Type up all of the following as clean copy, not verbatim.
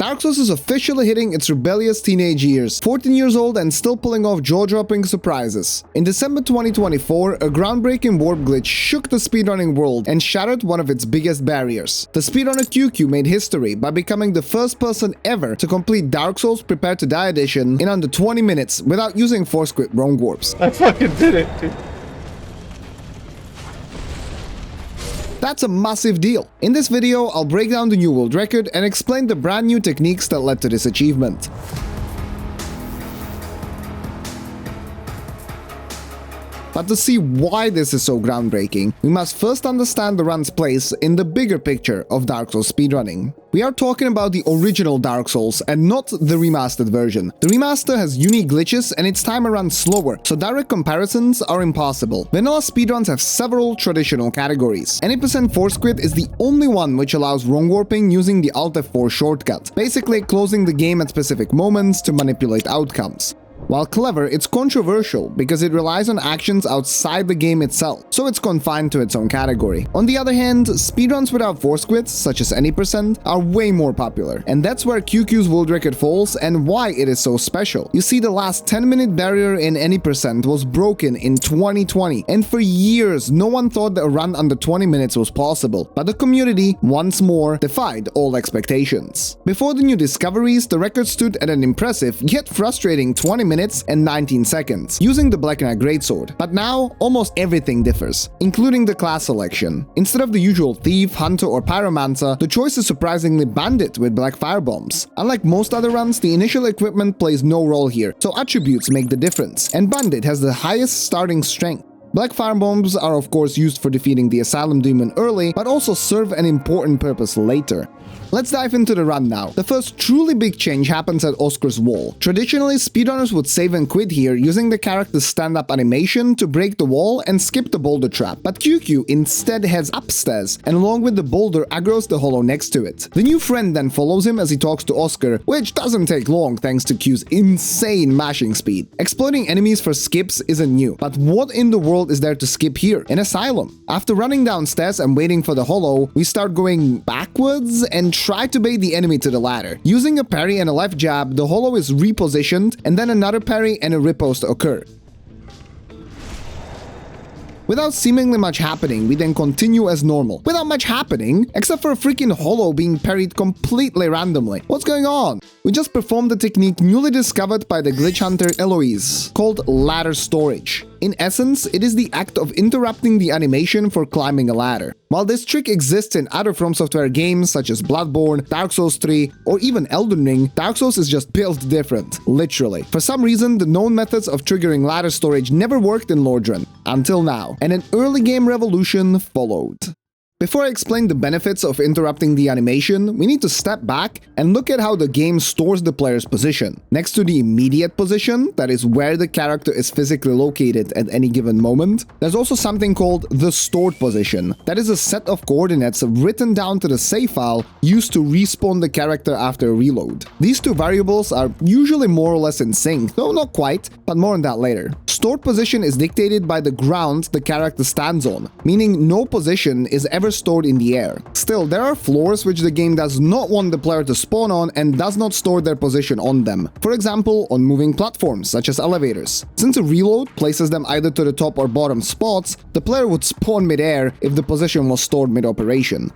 Dark Souls is officially hitting its rebellious teenage years, 14 years old and still pulling off jaw-dropping surprises. In December 2024, a groundbreaking warp glitch shook the speedrunning world and shattered one of its biggest barriers. The speedrunner QueueKyoo made history by becoming the first person ever to complete Dark Souls Prepare to Die edition in under 20 minutes without using force quit wrong warps. I fucking did it, dude. That's a massive deal. In this video, I'll break down the new world record and explain the brand new techniques that led to this achievement. But to see why this is so groundbreaking, we must first understand the run's place in the bigger picture of Dark Souls speedrunning. We are talking about the original Dark Souls and not the remastered version. The remaster has unique glitches and its timer runs slower, so direct comparisons are impossible. Vanilla speedruns have several traditional categories. Any % force quit is the only one which allows wrong warping using the Alt F4 shortcut, basically closing the game at specific moments to manipulate outcomes. While clever, it's controversial because it relies on actions outside the game itself, so it's confined to its own category. On the other hand, speedruns without force quits, such as any %, are way more popular, and that's where QueueKyoo's world record falls and why it is so special. You see, the last 10-minute barrier in any % was broken in 2020, and for years no one thought that a run under 20 minutes was possible, but the community, once more, defied all expectations. Before the new discoveries, the record stood at an impressive yet frustrating 20 minutes and 19 seconds, using the Black Knight Greatsword. But now, almost everything differs, including the class selection. Instead of the usual Thief, Hunter or Pyromancer, the choice is surprisingly Bandit with Black Firebombs. Unlike most other runs, the initial equipment plays no role here, so attributes make the difference, and Bandit has the highest starting strength. Black Firebombs are of course used for defeating the Asylum Demon early, but also serve an important purpose later. Let's dive into the run now. The first truly big change happens at Oscar's wall. Traditionally, speedrunners would save and quit here using the character's stand-up animation to break the wall and skip the boulder trap, but QueueKyoo instead heads upstairs and along with the boulder aggroes the hollow next to it. The new friend then follows him as he talks to Oscar, which doesn't take long thanks to Q's insane mashing speed. Exploiting enemies for skips isn't new, but what in the world is there to skip here? An asylum. After running downstairs and waiting for the hollow, we start going backwards and try to bait the enemy to the ladder. Using a parry and a left jab, the hollow is repositioned and then another parry and a riposte occur. Without seemingly much happening, we then continue as normal. Without much happening, except for a freaking hollow being parried completely randomly. What's going on? We just performed the technique newly discovered by the glitch hunter Eloise, called ladder storage. In essence, it is the act of interrupting the animation for climbing a ladder. While this trick exists in other From Software games such as Bloodborne, Dark Souls 3, or even Elden Ring, Dark Souls is just built different, literally. For some reason, the known methods of triggering ladder storage never worked in Lordran, until now, and an early game revolution followed. Before I explain the benefits of interrupting the animation, we need to step back and look at how the game stores the player's position. Next to the immediate position, that is where the character is physically located at any given moment, there's also something called the stored position. That is a set of coordinates written down to the save file used to respawn the character after a reload. These two variables are usually more or less in sync, though not quite, but more on that later. Stored position is dictated by the ground the character stands on, meaning no position is ever stored in the air. Still, there are floors which the game does not want the player to spawn on and does not store their position on them. For example, on moving platforms, such as elevators. Since a reload places them either to the top or bottom spots, the player would spawn mid-air if the position was stored mid-operation.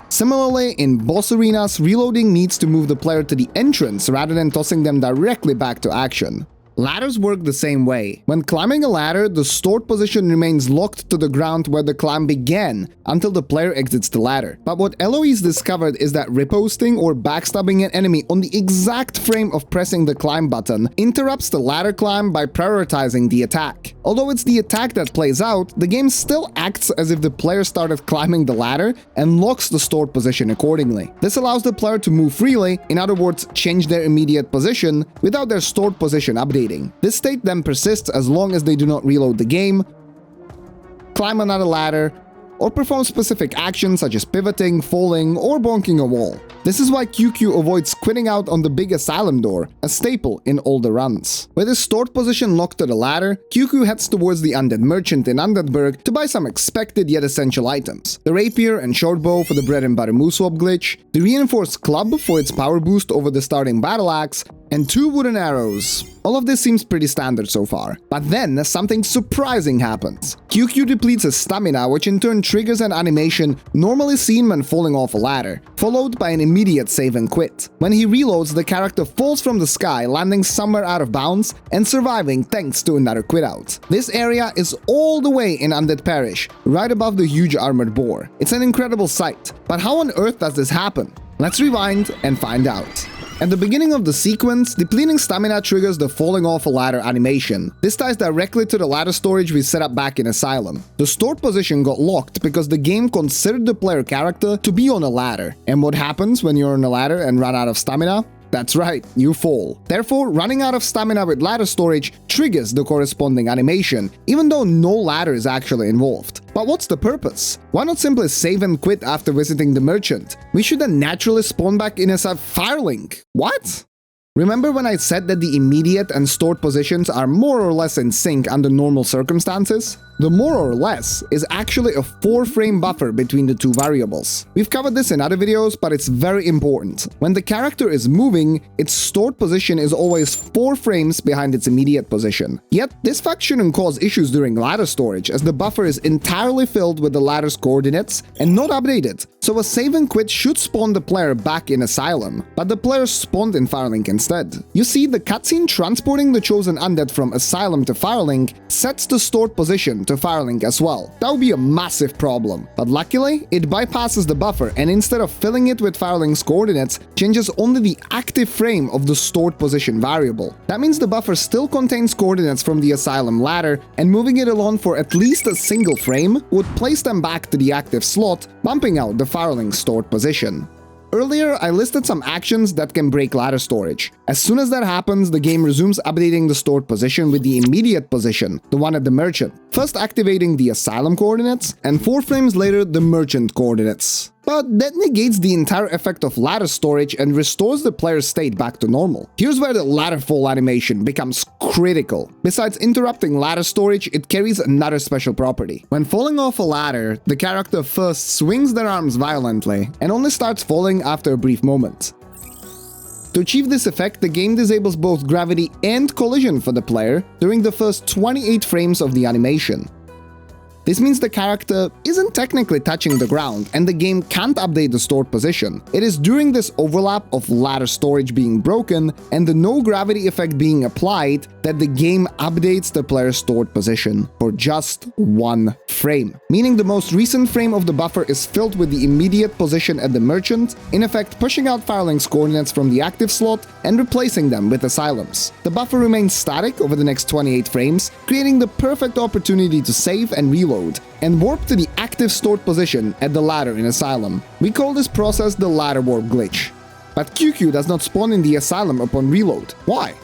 Similarly, in boss arenas, reloading needs to move the player to the entrance rather than tossing them directly back to action. Ladders work the same way. When climbing a ladder, the stored position remains locked to the ground where the climb began until the player exits the ladder. But what Eloise discovered is that riposting or backstabbing an enemy on the exact frame of pressing the climb button interrupts the ladder climb by prioritizing the attack. Although it's the attack that plays out, the game still acts as if the player started climbing the ladder and locks the stored position accordingly. This allows the player to move freely, in other words, change their immediate position, without their stored position updating. This state then persists as long as they do not reload the game, climb another ladder, or perform specific actions such as pivoting, falling, or bonking a wall. This is why QueueKyoo avoids quitting out on the big asylum door, a staple in all the runs. With his stored position locked to the ladder, QueueKyoo heads towards the undead merchant in Undeadburg to buy some expected yet essential items. The rapier and shortbow for the bread and butter moose swap glitch, the reinforced club for its power boost over the starting battle axe, and 2 wooden arrows. All of this seems pretty standard so far. But then something surprising happens. QueueKyoo depletes his stamina, which in turn triggers an animation normally seen when falling off a ladder, followed by an immediate save and quit. When he reloads, the character falls from the sky, landing somewhere out of bounds and surviving thanks to another quit out. This area is all the way in Undead Parish, right above the huge armored boar. It's an incredible sight. But how on earth does this happen? Let's rewind and find out. At the beginning of the sequence, depleting stamina triggers the falling off a ladder animation. This ties directly to the ladder storage we set up back in Asylum. The stored position got locked because the game considered the player character to be on a ladder. And what happens when you're on a ladder and run out of stamina? That's right, you fall. Therefore, running out of stamina with ladder storage triggers the corresponding animation, even though no ladder is actually involved. But what's the purpose? Why not simply save and quit after visiting the merchant? We should then naturally spawn back in a firelink. What? Remember when I said that the immediate and stored positions are more or less in sync under normal circumstances? The more or less is actually a 4-frame buffer between the two variables. We've covered this in other videos, but it's very important. When the character is moving, its stored position is always 4 frames behind its immediate position. Yet, this fact shouldn't cause issues during ladder storage, as the buffer is entirely filled with the ladder's coordinates and not updated. So a save and quit should spawn the player back in Asylum, but the player spawned in Firelink instead. You see, the cutscene transporting the chosen undead from Asylum to Firelink sets the stored position to Firelink as well. That would be a massive problem. But luckily, it bypasses the buffer and instead of filling it with Firelink's coordinates, changes only the active frame of the stored position variable. That means the buffer still contains coordinates from the Asylum ladder, and moving it along for at least a single frame would place them back to the active slot, bumping out the Firelink's stored position. Earlier, I listed some actions that can break ladder storage. As soon as that happens, the game resumes updating the stored position with the immediate position, the one at the merchant, first activating the Asylum coordinates, and 4 frames later the merchant coordinates. But that negates the entire effect of ladder storage and restores the player's state back to normal. Here's where the ladder fall animation becomes critical. Besides interrupting ladder storage, it carries another special property. When falling off a ladder, the character first swings their arms violently and only starts falling after a brief moment. To achieve this effect, the game disables both gravity and collision for the player during the first 28 frames of the animation. This means the character isn't technically touching the ground, and the game can't update the stored position. It is during this overlap of ladder storage being broken and the no gravity effect being applied that the game updates the player's stored position for just 1 frame. Meaning the most recent frame of the buffer is filled with the immediate position at the merchant, in effect pushing out Firelink's coordinates from the active slot and replacing them with Asylum's. The buffer remains static over the next 28 frames, creating the perfect opportunity to save and reload and warp to the active stored position at the ladder in Asylum. We call this process the ladder warp glitch. But QueueKyoo does not spawn in the Asylum upon reload. Why?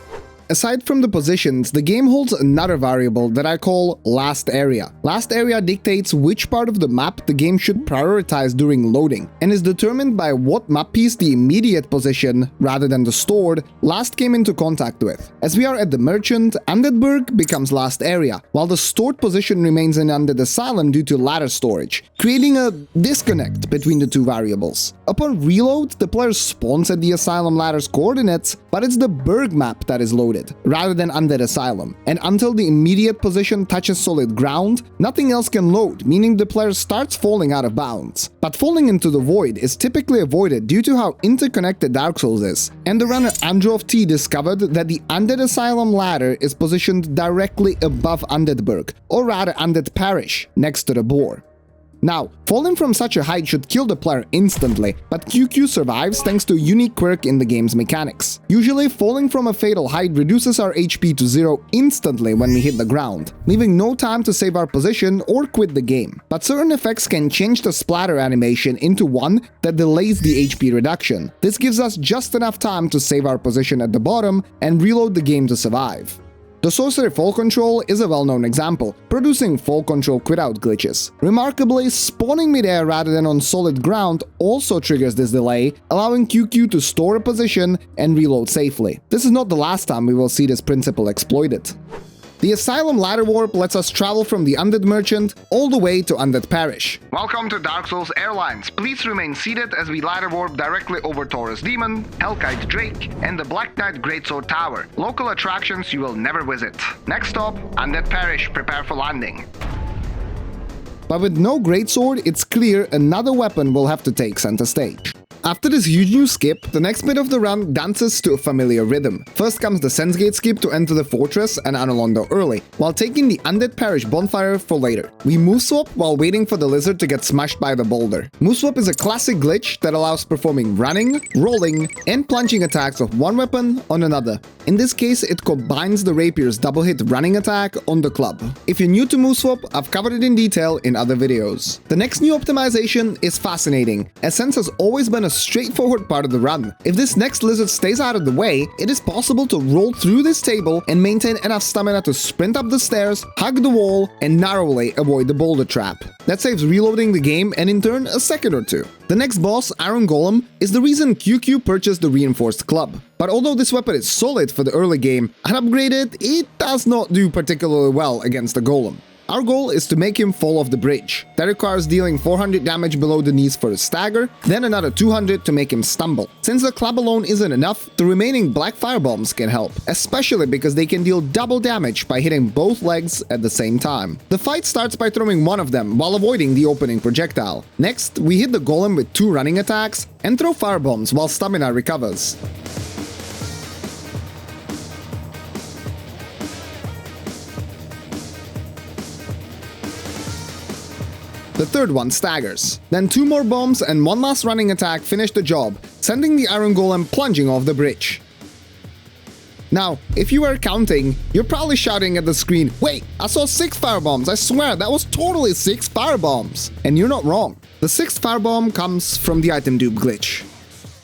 Aside from the positions, the game holds another variable that I call last area. Last area dictates which part of the map the game should prioritize during loading, and is determined by what map piece the immediate position, rather than the stored, last came into contact with. As we are at the merchant, Undeadburg becomes last area, while the stored position remains in Undead Asylum due to ladder storage, creating a disconnect between the two variables. Upon reload, the player spawns at the Asylum ladder's coordinates, but it's the Burg map that is loaded, rather than Undead Asylum, and until the immediate position touches solid ground, nothing else can load, meaning the player starts falling out of bounds. But falling into the void is typically avoided due to how interconnected Dark Souls is, and the runner AndrovT discovered that the Undead Asylum ladder is positioned directly above Undeadburg, or rather Undead Parish, next to the boar. Now, falling from such a height should kill the player instantly, but QueueKyoo survives thanks to a unique quirk in the game's mechanics. Usually, falling from a fatal height reduces our HP to 0 instantly when we hit the ground, leaving no time to save our position or quit the game. But certain effects can change the splatter animation into one that delays the HP reduction. This gives us just enough time to save our position at the bottom and reload the game to survive. The sorcery fall control is a well-known example, producing fall control quit-out glitches. Remarkably, spawning mid-air rather than on solid ground also triggers this delay, allowing QueueKyoo to store a position and reload safely. This is not the last time we will see this principle exploited. The Asylum ladder warp lets us travel from the Undead Merchant all the way to Undead Parish. Welcome to Dark Souls Airlines. Please remain seated as we ladder warp directly over Taurus Demon, Hellkite Drake, and the Black Knight Greatsword Tower. Local attractions you will never visit. Next stop, Undead Parish. Prepare for landing. But with no Greatsword, it's clear another weapon will have to take center stage. After this huge new skip, the next bit of the run dances to a familiar rhythm. First comes the Sense Gate skip to enter the fortress and Anolondo early, while taking the Undead Parish bonfire for later. We move swap while waiting for the lizard to get smashed by the boulder. Move swap is a classic glitch that allows performing running, rolling, and plunging attacks of one weapon on another. In this case, it combines the rapier's double hit running attack on the club. If you're new to move swap, I've covered it in detail in other videos. The next new optimization is fascinating, as Sense has always been a straightforward part of the run. If this next lizard stays out of the way, it is possible to roll through this table and maintain enough stamina to sprint up the stairs, hug the wall, and narrowly avoid the boulder trap. That saves reloading the game and in turn a second or two. The next boss, Iron Golem, is the reason QueueKyoo purchased the reinforced club. But although this weapon is solid for the early game, unupgraded, it does not do particularly well against the Golem. Our goal is to make him fall off the bridge. That requires dealing 400 damage below the knees for a stagger, then another 200 to make him stumble. Since the club alone isn't enough, the remaining black firebombs can help, especially because they can deal double damage by hitting both legs at the same time. The fight starts by throwing one of them while avoiding the opening projectile. Next, we hit the golem with 2 running attacks and throw firebombs while stamina recovers. The third one staggers. Then 2 more bombs and 1 last running attack finish the job, sending the Iron Golem plunging off the bridge. Now, if you were counting, you're probably shouting at the screen, "Wait, I saw 6 firebombs, I swear that was totally 6 firebombs!" And you're not wrong. The 6th firebomb comes from the item dupe glitch.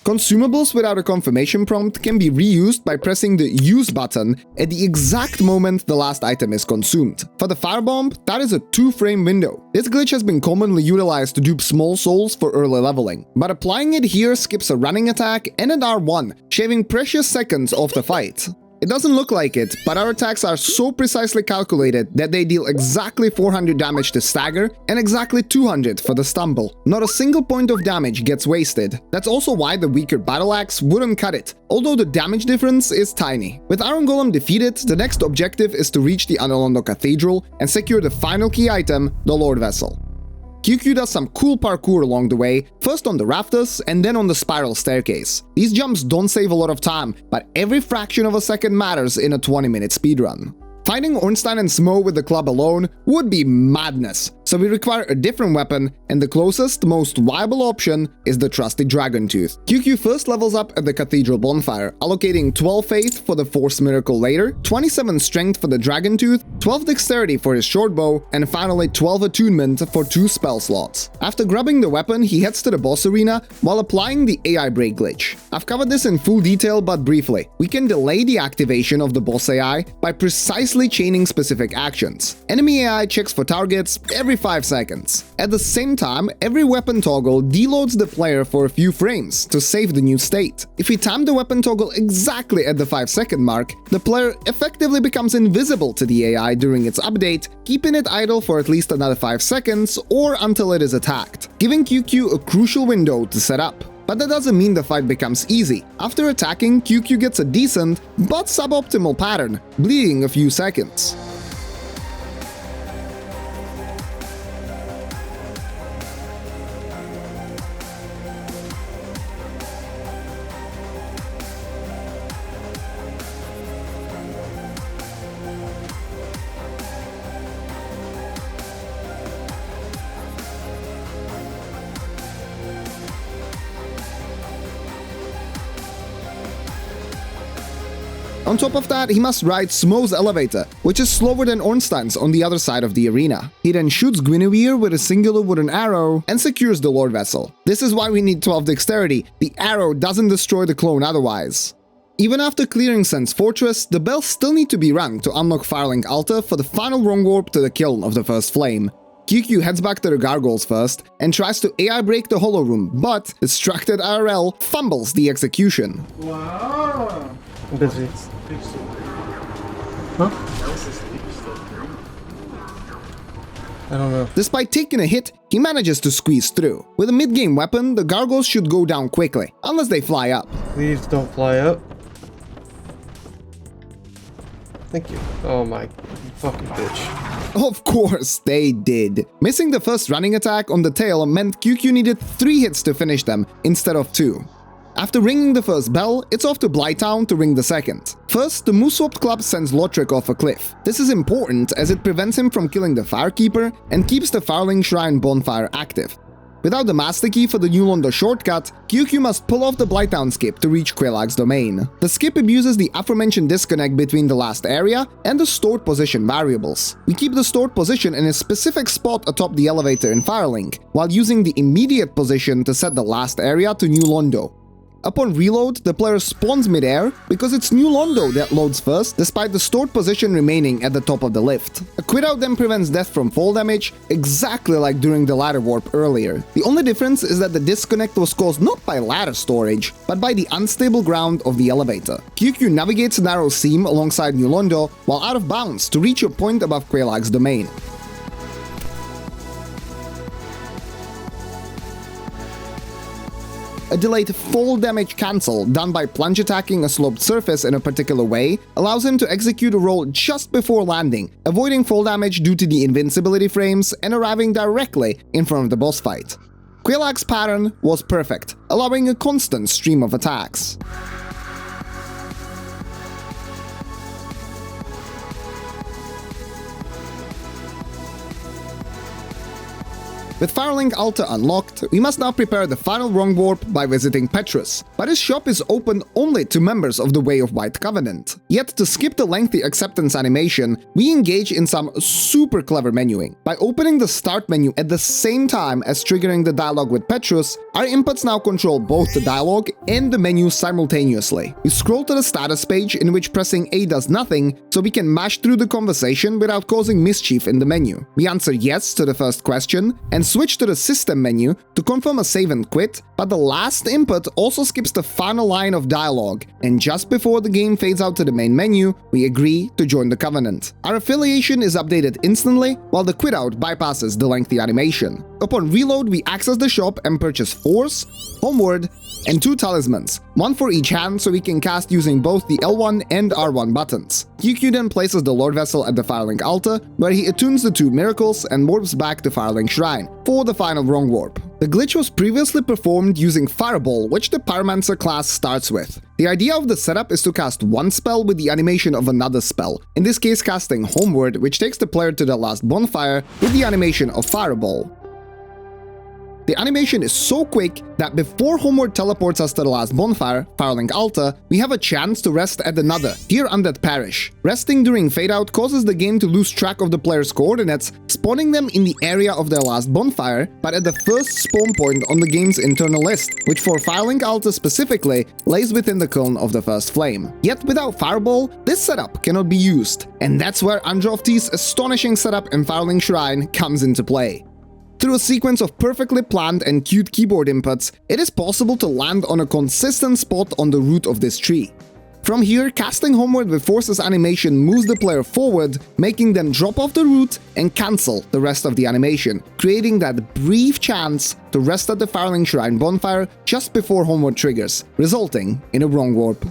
Consumables without a confirmation prompt can be reused by pressing the Use button at the exact moment the last item is consumed. For the firebomb, that is a 2-frame window. This glitch has been commonly utilized to dupe small souls for early leveling, but applying it here skips a running attack and an R1, shaving precious seconds off the fight. It doesn't look like it, but our attacks are so precisely calculated that they deal exactly 400 damage to stagger and exactly 200 for the stumble. Not a single point of damage gets wasted. That's also why the weaker battle axe wouldn't cut it, although the damage difference is tiny. With Iron Golem defeated, the next objective is to reach the Anolondo Cathedral and secure the final key item, the Lord Vessel. QueueKyoo does some cool parkour along the way, first on the rafters and then on the spiral staircase. These jumps don't save a lot of time, but every fraction of a second matters in a 20-minute speedrun. Fighting Ornstein and Smo with the club alone would be madness, so we require a different weapon, and the closest, most viable option is the trusty Dragon Tooth. QueueKyoo first levels up at the Cathedral Bonfire, allocating 12 Faith for the Force Miracle later, 27 Strength for the Dragon Tooth, 12 Dexterity for his short bow, and finally 12 Attunement for 2 spell slots. After grabbing the weapon, he heads to the boss arena while applying the AI break glitch. I've covered this in full detail, but briefly. We can delay the activation of the boss AI by precisely chaining specific actions. Enemy AI checks for targets every 5 seconds. At the same time, every weapon toggle deloads the player for a few frames to save the new state. If we time the weapon toggle exactly at the 5-second mark, the player effectively becomes invisible to the AI during its update, keeping it idle for at least another 5 seconds or until it is attacked, giving QueueKyoo a crucial window to set up. But that doesn't mean the fight becomes easy. After attacking, QueueKyoo gets a decent, but suboptimal pattern, bleeding a few seconds. On top of that, he must ride Smo's elevator, which is slower than Ornstein's on the other side of the arena. He then shoots Guinevere with a singular wooden arrow and secures the Lord Vessel. This is why we need 12 Dexterity. The arrow doesn't destroy the clone otherwise. Even after clearing Sen's fortress, the bells still need to be rung to unlock Firelink Altar for the final wrong warp to the kiln of the first flame. QueueKyoo heads back to the gargoyles first and tries to AI break the hollow room, but distracted IRL fumbles the execution. Wow! I'm busy. Huh? I don't know. Despite taking a hit, he manages to squeeze through. With a mid-game weapon, the gargoyles should go down quickly, unless they fly up. Please don't fly up. Thank you. Oh my, you fucking bitch. Of course they did. Missing the first running attack on the tail meant QueueKyoo needed 3 hits to finish them instead of 2. After ringing the first bell, it's off to Blighttown to ring the second. First, the Moose-swapped club sends Lotric off a cliff. This is important as it prevents him from killing the Firekeeper and keeps the Firelink Shrine bonfire active. Without the master key for the New Londo shortcut, QueueKyoo must pull off the Blighttown skip to reach QueueKyoo's domain. The skip abuses the aforementioned disconnect between the last area and the stored position variables. We keep the stored position in a specific spot atop the elevator in Firelink, while using the immediate position to set the last area to New Londo. Upon reload, the player spawns mid-air because it's New Londo that loads first, despite the stored position remaining at the top of the lift. A quit out then prevents death from fall damage, exactly like during the ladder warp earlier. The only difference is that the disconnect was caused not by ladder storage, but by the unstable ground of the elevator. QueueKyoo navigates a narrow seam alongside New Londo while out of bounds to reach a point above QueueKyoo's domain. A delayed fall damage cancel done by plunge attacking a sloped surface in a particular way allows him to execute a roll just before landing, avoiding fall damage due to the invincibility frames and arriving directly in front of the boss fight. QueueKyoo's pattern was perfect, allowing a constant stream of attacks. With Firelink Altar unlocked, we must now prepare the final wrong warp by visiting Petrus, but his shop is open only to members of the Way of White Covenant. Yet to skip the lengthy acceptance animation, we engage in some super clever menuing. By opening the start menu at the same time as triggering the dialogue with Petrus, our inputs now control both the dialogue and the menu simultaneously. We scroll to the status page in which pressing A does nothing, so we can mash through the conversation without causing mischief in the menu. We answer yes to the first question, and switch to the system menu to confirm a save and quit, but the last input also skips the final line of dialogue, and just before the game fades out to the main menu, we agree to join the Covenant. Our affiliation is updated instantly, while the quit out bypasses the lengthy animation. Upon reload, we access the shop and purchase Force, Homeward, and 2 talismans, one for each hand so we can cast using both the L1 and R1 buttons. QueueKyoo then places the Lord Vessel at the Firelink Altar, where he attunes the 2 miracles and warps back to Firelink Shrine for the final wrong warp. The glitch was previously performed using Fireball, which the Pyromancer class starts with. The idea of the setup is to cast one spell with the animation of another spell, in this case casting Homeward, which takes the player to the last bonfire with the animation of Fireball. The animation is so quick that before Homeward teleports us to the last bonfire, Firelink Altar, we have a chance to rest at another, here Undead Parish. Resting during fade out causes the game to lose track of the player's coordinates, spawning them in the area of their last bonfire, but at the first spawn point on the game's internal list, which for Firelink Altar specifically, lays within the kiln of the first flame. Yet without Fireball, this setup cannot be used, and that's where AndrovT's astonishing setup in Firelink Shrine comes into play. Through a sequence of perfectly planned and cute keyboard inputs, it is possible to land on a consistent spot on the root of this tree. From here, casting Homeward with Force's animation moves the player forward, making them drop off the root and cancel the rest of the animation, creating that brief chance to rest at the Firelink Shrine bonfire just before Homeward triggers, resulting in a wrong warp.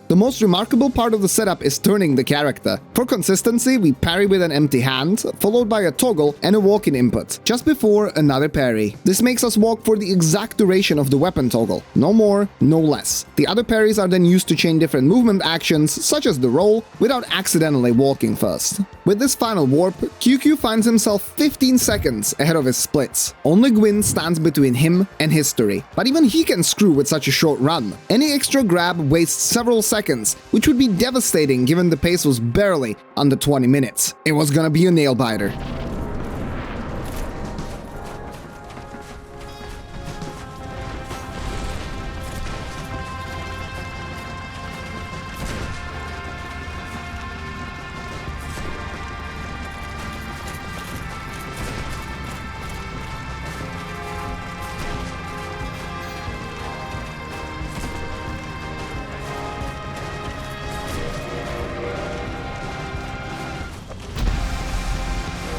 The most remarkable part of the setup is turning the character. For consistency, we parry with an empty hand, followed by a toggle and a walk-in input, just before another parry. This makes us walk for the exact duration of the weapon toggle, no more, no less. The other parries are then used to chain different movement actions, such as the roll, without accidentally walking first. With this final warp, QueueKyoo finds himself 15 seconds ahead of his splits. Only Gwyn stands between him and history, but even he can screw with such a short run. Any extra grab wastes several seconds, which would be devastating given the pace was barely under 20 minutes. It was gonna be a nail-biter.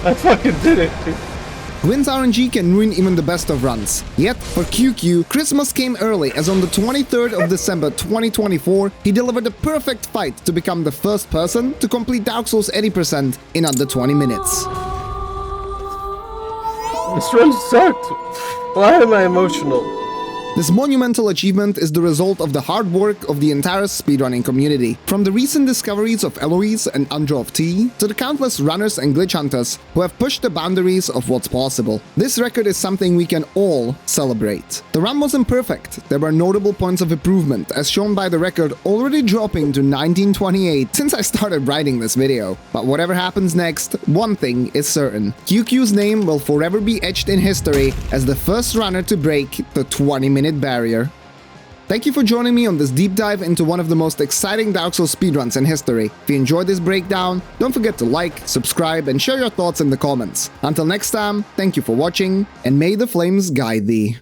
I fucking did it, dude. Gwyn's RNG can ruin even the best of runs. Yet, for QueueKyoo, Christmas came early as on the 23rd of December 2024, he delivered a perfect fight to become the first person to complete Dark Souls 80% in under 20 minutes. This run sucked. Why am I emotional? This monumental achievement is the result of the hard work of the entire speedrunning community. From the recent discoveries of Eloise and AndrovT to the countless runners and glitch hunters who have pushed the boundaries of what's possible. This record is something we can all celebrate. The run wasn't perfect. There were notable points of improvement as shown by the record already dropping to 1928 since I started writing this video. But whatever happens next, one thing is certain. QueueKyoo's name will forever be etched in history as the first runner to break the 20-minute barrier. Thank you for joining me on this deep dive into one of the most exciting Dark Souls speedruns in history. If you enjoyed this breakdown, don't forget to like, subscribe, and share your thoughts in the comments. Until next time, thank you for watching, and may the flames guide thee.